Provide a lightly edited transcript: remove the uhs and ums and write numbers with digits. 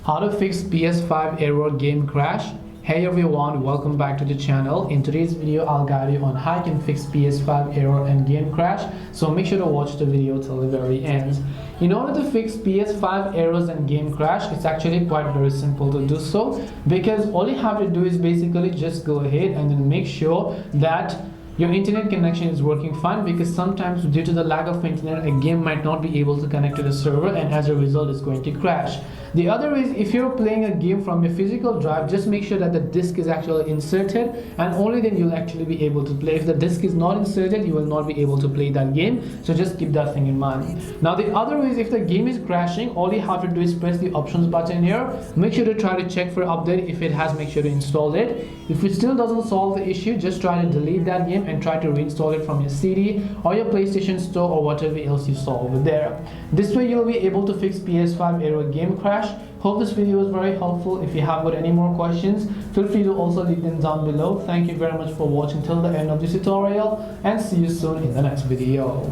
How to fix PS5 error game crash. Hey everyone, welcome back to the channel. In today's video I'll guide you on how you can fix PS5 error and game crash, so make sure to watch the video till the very end. In order to fix PS5 errors and game crash, it's actually quite very simple to do so, because all you have to do is basically just go ahead and then make sure that your internet connection is working fine, because sometimes due to the lack of internet a game might not be able to connect to the server, and as a result it's going to crash. The other is, if you're playing a game from your physical drive, just make sure that the disc is actually inserted, and only then you'll actually be able to play. If the disc is not inserted, you will not be able to play that game, so just keep that thing in mind. Now the other is, if the game is crashing, all you have to do is press the options button here. Make sure to try to check for update. If it has, make sure to install it. If it still doesn't solve the issue, just try to delete that game and try to reinstall it from your CD or your PlayStation Store or whatever else you saw over there. This way you'll be able to fix PS5 error game crash. Hope this video was very helpful. If you have got any more questions, feel free to also leave them down below. Thank you very much for watching till the end of this tutorial, and see you soon in the next video.